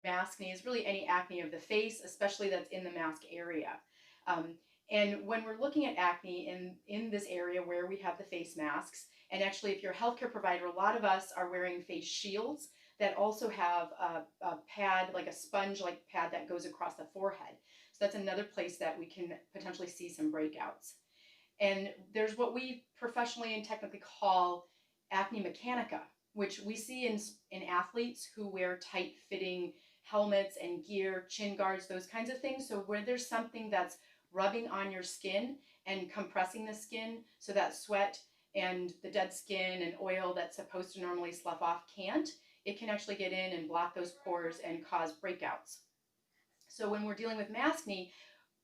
Maskne is really any acne of the face, especially that's in the mask area. Um, and when we're looking at acne in this area where we have the face masks, and actually, if you're a healthcare provider, a lot of us are wearing face shields that also have a pad, like a sponge like pad that goes across the forehead. So that's another place that we can potentially see some breakouts. And there's what we professionally and technically call acne mechanica, which we see in athletes who wear tight fitting helmets and gear, chin guards, those kinds of things. So where there's something that's rubbing on your skin and compressing the skin so that sweat and the dead skin and oil that's supposed to normally slough off can't, it can actually get in and block those pores and cause breakouts. So when we're dealing with maskne,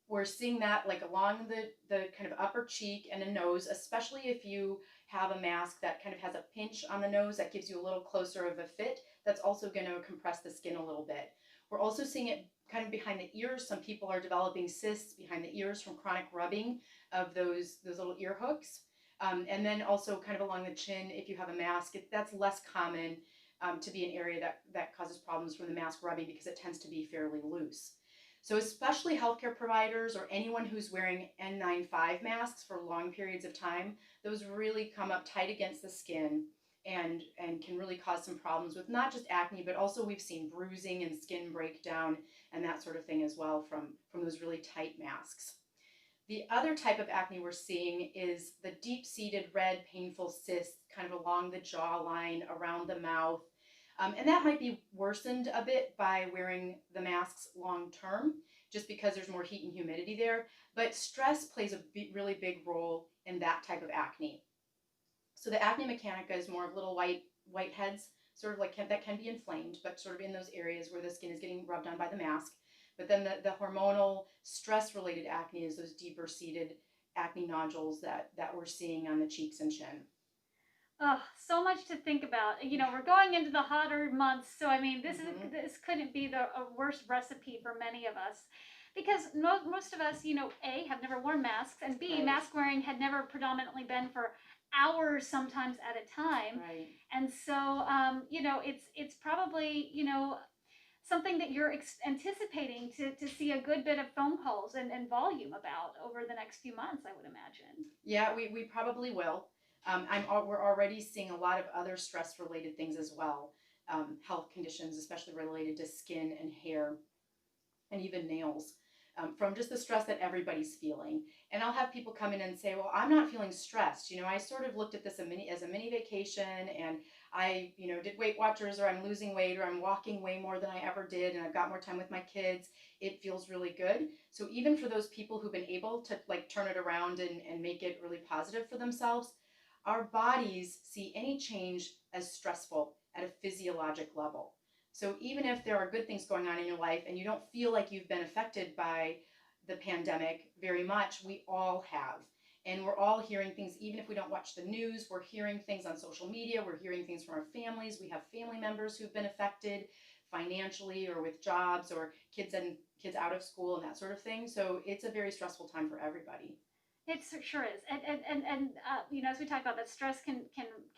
we're seeing that like along the kind of upper cheek and the nose, especially if you have a mask that kind of has a pinch on the nose that gives you a little closer of a fit. That's also going to compress the skin a little bit. We're also seeing it kind of behind the ears. Some people are developing cysts behind the ears from chronic rubbing of those little ear hooks. And then also kind of along the chin, if you have a mask, that's less common to be an area that causes problems from the mask rubbing because it tends to be fairly loose. So especially healthcare providers or anyone who's wearing N95 masks for long periods of time, those really come up tight against the skin and can really cause some problems with not just acne, but also we've seen bruising and skin breakdown and that sort of thing as well from those really tight masks. The other type of acne we're seeing is the deep-seated red painful cysts kind of along the jawline, around the mouth, and that might be worsened a bit by wearing the masks long term, just because there's more heat and humidity there. But stress plays a really big role in that type of acne. So the acne mechanica is more of little white heads, sort of like that can be inflamed, but sort of in those areas where the skin is getting rubbed on by the mask. But then the hormonal stress related acne is those deeper seated acne nodules that we're seeing on the cheeks and chin. Oh, so much to think about. We're going into the hotter months, so I mean, Mm-hmm. this couldn't be a worse recipe for many of us, because most of us, A, have never worn masks, and B, Right. mask wearing had never predominantly been for hours, sometimes at a time, Right. and so it's probably something that you're anticipating to see a good bit of phone calls and volume about over the next few months, I would imagine. Yeah, we probably will. We're already seeing a lot of other stress related things as well, health conditions, especially related to skin and hair and even nails, from just the stress that everybody's feeling. And I'll have people come in and say, "Well, I'm not feeling stressed. I sort of looked at this as a mini vacation, and I, did Weight Watchers, or I'm losing weight, or I'm walking way more than I ever did, and I've got more time with my kids. It feels really good." So even for those people who've been able to like turn it around and make it really positive for themselves, our bodies see any change as stressful at a physiologic level. So even if there are good things going on in your life and you don't feel like you've been affected by the pandemic very much, we all have. And we're all hearing things, even if we don't watch the news, we're hearing things on social media, we're hearing things from our families. We have family members who've been affected financially or with jobs or kids out of school and that sort of thing. So it's a very stressful time for everybody. It sure is, and as we talked about, that stress can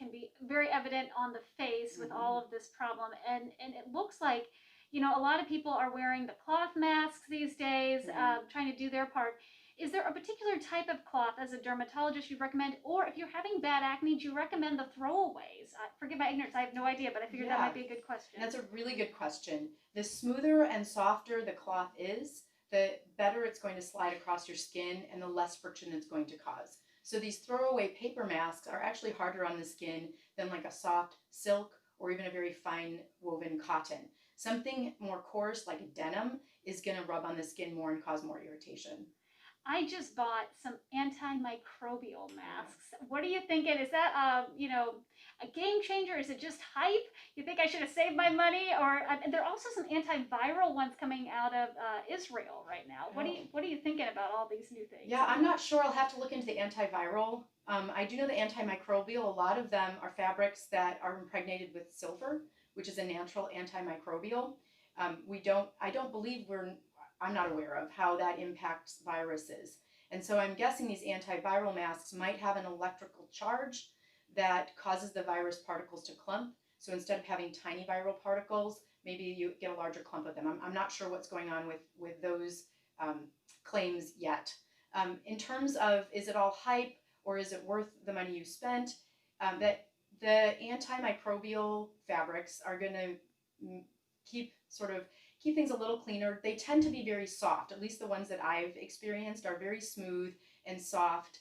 be very evident on the face with Mm-hmm. all of this problem, and it looks like a lot of people are wearing the cloth masks these days, Yeah. trying to do their part. Is there a particular type of cloth as a dermatologist you recommend, or if you're having bad acne, do you recommend the throwaways? Forgive my ignorance, I have no idea, but I figured that Yeah, might be a good question. that's a really good question. The smoother and softer the cloth is, the better it's going to slide across your skin and the less friction it's going to cause. So these throwaway paper masks are actually harder on the skin than like a soft silk or even a very fine woven cotton. Something more coarse like denim is going to rub on the skin more and cause more irritation. I just bought some antimicrobial Yeah. masks. What are you thinking? Is that a game changer? Is it just hype? You think I should have saved my money? Or there are also some antiviral ones coming out of Israel right now. Oh. What are you thinking about all these new things? Yeah, I'm not sure. I'll have to look into the antiviral. I do know the antimicrobial. A lot of them are fabrics that are impregnated with silver, which is a natural antimicrobial. I don't believe I'm not aware of how that impacts viruses. And so I'm guessing these antiviral masks might have an electrical charge that causes the virus particles to clump. So instead of having tiny viral particles, maybe you get a larger clump of them. I'm not sure what's going on with those claims yet. In terms of, is it all hype or is it worth the money you spent? That the antimicrobial fabrics are going to keep things a little cleaner. They tend to be very soft. At least the ones that I've experienced are very smooth and soft.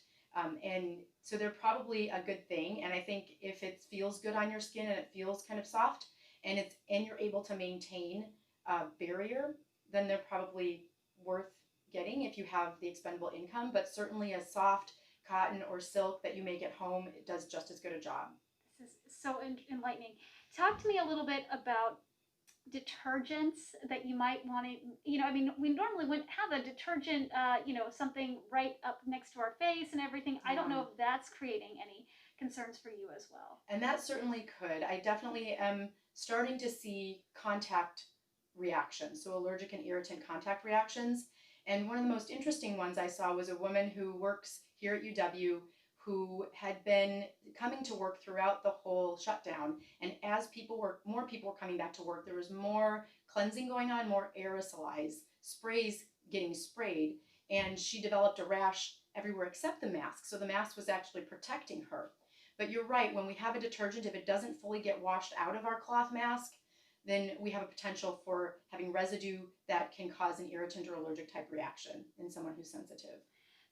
And so they're probably a good thing. And I think if it feels good on your skin and it feels kind of soft and you're able to maintain a barrier, then they're probably worth getting if you have the expendable income. But certainly a soft cotton or silk that you make at home, it does just as good a job. This is so enlightening. Talk to me a little bit about detergents that you might want to, I mean, we normally wouldn't have a detergent, something right up next to our face and everything. I don't know if that's creating any concerns for you as well. And that certainly could. I definitely am starting to see contact reactions, so allergic and irritant contact reactions. And one of the most interesting ones I saw was a woman who works here at UW who had been coming to work throughout the whole shutdown. And as more people were coming back to work, there was more cleansing going on, more aerosolized sprays getting sprayed. And she developed a rash everywhere except the mask. So the mask was actually protecting her. But you're right, when we have a detergent, if it doesn't fully get washed out of our cloth mask, then we have a potential for having residue that can cause an irritant or allergic type reaction in someone who's sensitive.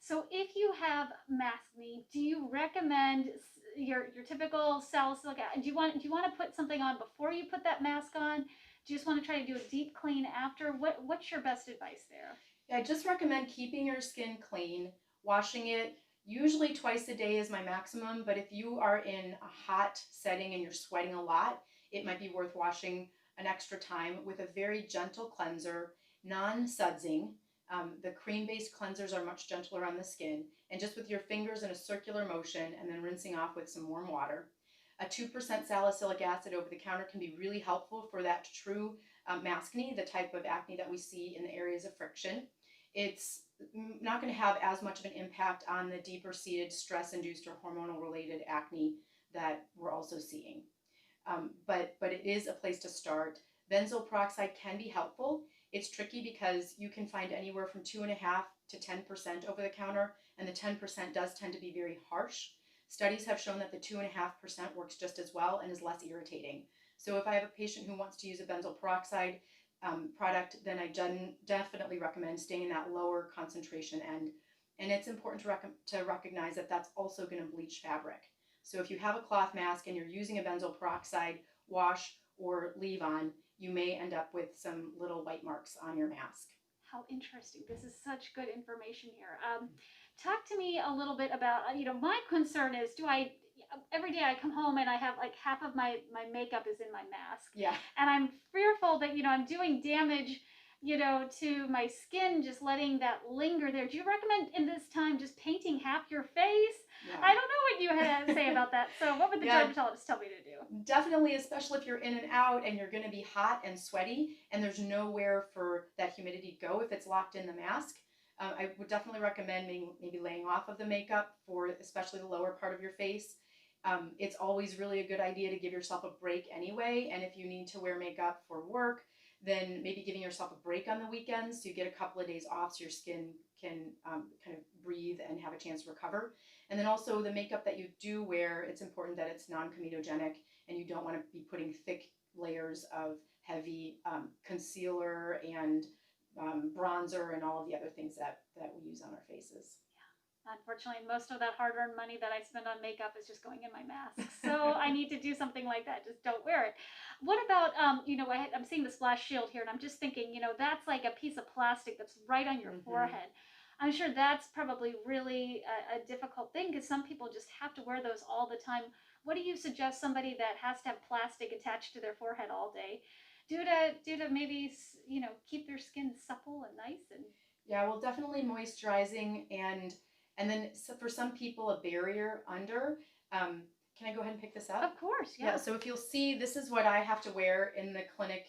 So if you have maskne, do you recommend your typical salicylic acid? Do you want to put something on before you put that mask on? Do you just want to try to do a deep clean after? What's your best advice there? Yeah, I just recommend keeping your skin clean, washing it. Usually twice a day is my maximum, but if you are in a hot setting and you're sweating a lot, it might be worth washing an extra time with a very gentle cleanser, non-sudsing. The cream-based cleansers are much gentler on the skin, and just with your fingers in a circular motion and then rinsing off with some warm water. A 2% salicylic acid over the counter can be really helpful for that true maskne, the type of acne that we see in the areas of friction. It's not going to have as much of an impact on the deeper seated stress-induced or hormonal-related acne that we're also seeing. But it is a place to start. Benzoyl peroxide can be helpful. It's tricky because you can find anywhere from 2.5% to 10% over the counter, and the 10% does tend to be very harsh. Studies have shown that the 2.5% works just as well and is less irritating. So if I have a patient who wants to use a benzoyl peroxide product, then I definitely recommend staying in that lower concentration end. And it's important to recognize that that's also going to bleach fabric. So if you have a cloth mask and you're using a benzoyl peroxide wash or leave on, you may end up with some little white marks on your mask. How interesting. This is such good information here. Talk to me a little bit about, my concern is, every day I come home and I have like half of my makeup is in my mask. Yeah. And I'm fearful that, I'm doing damage, to my skin, just letting that linger there. Do you recommend in this time just painting half your face? Yeah. I don't know what you had to say about that. So what would the dermatologist tell me to do? Definitely, especially if you're in and out and you're going to be hot and sweaty and there's nowhere for that humidity to go if it's locked in the mask. I would definitely recommend maybe laying off of the makeup for especially the lower part of your face. It's always really a good idea to give yourself a break anyway. And if you need to wear makeup for work, then maybe giving yourself a break on the weekends so you get a couple of days off so your skin can kind of breathe and have a chance to recover. And then also the makeup that you do wear, it's important that it's non-comedogenic and you don't want to be putting thick layers of heavy concealer and bronzer and all of the other things that we use on our fases. Unfortunately, most of that hard-earned money that I spend on makeup is just going in my mask. So I need to do something like that. Just don't wear it. What about, I'm seeing the Splash Shield here, and I'm just thinking, that's like a piece of plastic that's right on your forehead. I'm sure that's probably really a difficult thing because some people just have to wear those all the time. What do you suggest somebody that has to have plastic attached to their forehead all day do to maybe, keep their skin supple and nice? And yeah, well, definitely moisturizing and then for some people, a barrier under. Can I go ahead and pick this up? Of course, yeah. Yeah, so if you'll see, this is what I have to wear in the clinic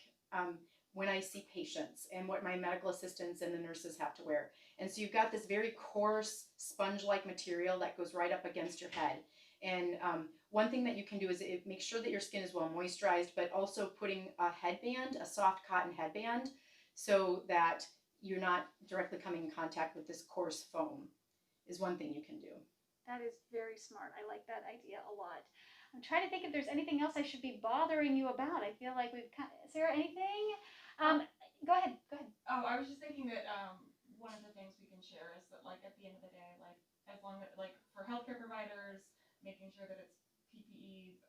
when I see patients and what my medical assistants and the nurses have to wear. And so you've got this very coarse sponge-like material that goes right up against your head. And one thing that you can do is make sure that your skin is well moisturized, but also putting a headband, a soft cotton headband, so that you're not directly coming in contact with this coarse foam, is one thing you can do. That is very smart. I like that idea a lot. I'm trying to think if there's anything else I should be bothering you about. I feel like we've kind of, Sarah, anything? Um, Go ahead. Go ahead. Oh, I was just thinking that one of the things we can share is that, like, at the end of the day, like, as long as, like, for healthcare providers, making sure that it's PPE,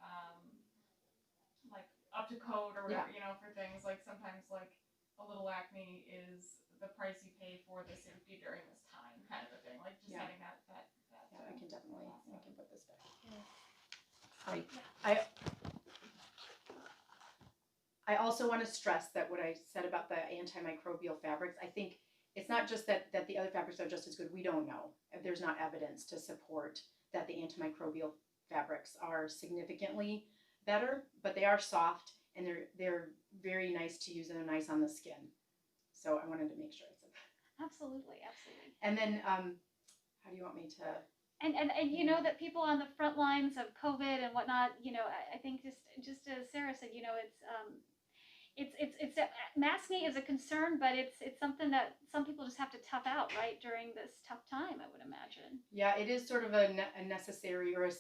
like, up to code or whatever, you know, for things like sometimes, like, a little acne is the price you pay for the safety during this time, kind of a thing. Like, just having that. Yeah, we can definitely, we can put this back. Yeah. I also want to stress that what I said about the antimicrobial fabrics, I think it's not just that the other fabrics are just as good. We don't know. There's not evidence to support that the antimicrobial fabrics are significantly better, but they are soft and they're very nice to use and they're nice on the skin. So I wanted to make sure I said that. Absolutely, absolutely. And then, how do you want me to? And you know that people on the front lines of COVID and whatnot, you know, I think just as Sarah said, you know, masking is a concern, but it's something that some people just have to tough out, right, during this tough time, I would imagine. Yeah, it is sort of a necessary or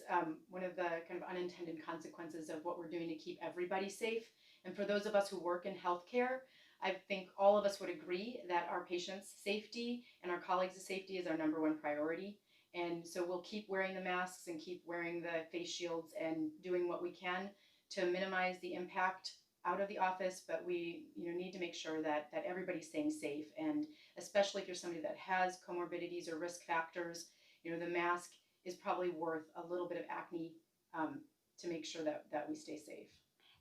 one of the kind of unintended consequences of what we're doing to keep everybody safe. And for those of us who work in healthcare, I think all of us would agree that our patients' safety and our colleagues' safety is our number one priority. And so we'll keep wearing the masks and keep wearing the face shields and doing what we can to minimize the impact out of the office, but we need to make sure that everybody's staying safe, and especially if you're somebody that has comorbidities or risk factors, the mask is probably worth a little bit of acne to make sure that we stay safe.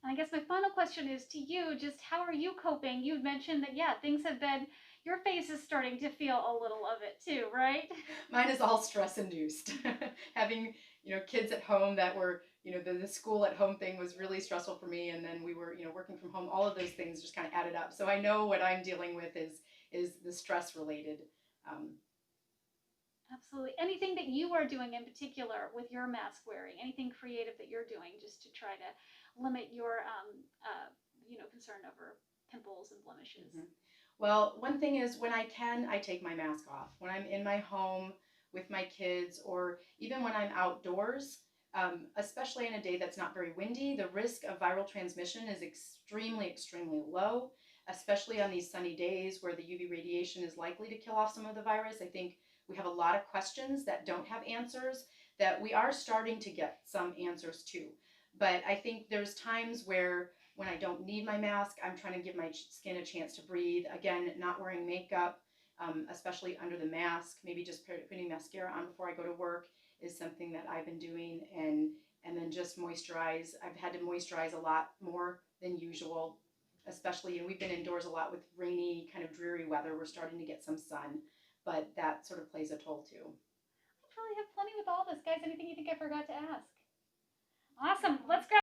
And I guess my final question is to you, just how are you coping? You mentioned that, yeah, things have been, your face is starting to feel a little of it too, right? Mine is all stress induced. Having, kids at home that were, the school at home thing was really stressful for me. And then we were, working from home. All of those things just kind of added up. So I know what I'm dealing with is the stress related. Absolutely. Anything that you are doing in particular with your mask wearing, anything creative that you're doing just to try to limit your, concern over pimples and blemishes? Mm-hmm. Well, one thing is when I can, I take my mask off. When I'm in my home with my kids, or even when I'm outdoors, especially in a day that's not very windy, the risk of viral transmission is extremely, extremely low, especially on these sunny days where the UV radiation is likely to kill off some of the virus. I think we have a lot of questions that don't have answers that we are starting to get some answers to. But I think there's times where when I don't need my mask, I'm trying to give my skin a chance to breathe. Again, not wearing makeup, especially under the mask, maybe just putting mascara on before I go to work is something that I've been doing. And then just moisturize. I've had to moisturize a lot more than usual, especially, we've been indoors a lot with rainy, kind of dreary weather. We're starting to get some sun, but that sort of plays a toll too. I probably have plenty with all this. Guys, anything you think I forgot to ask? Awesome. Let's grab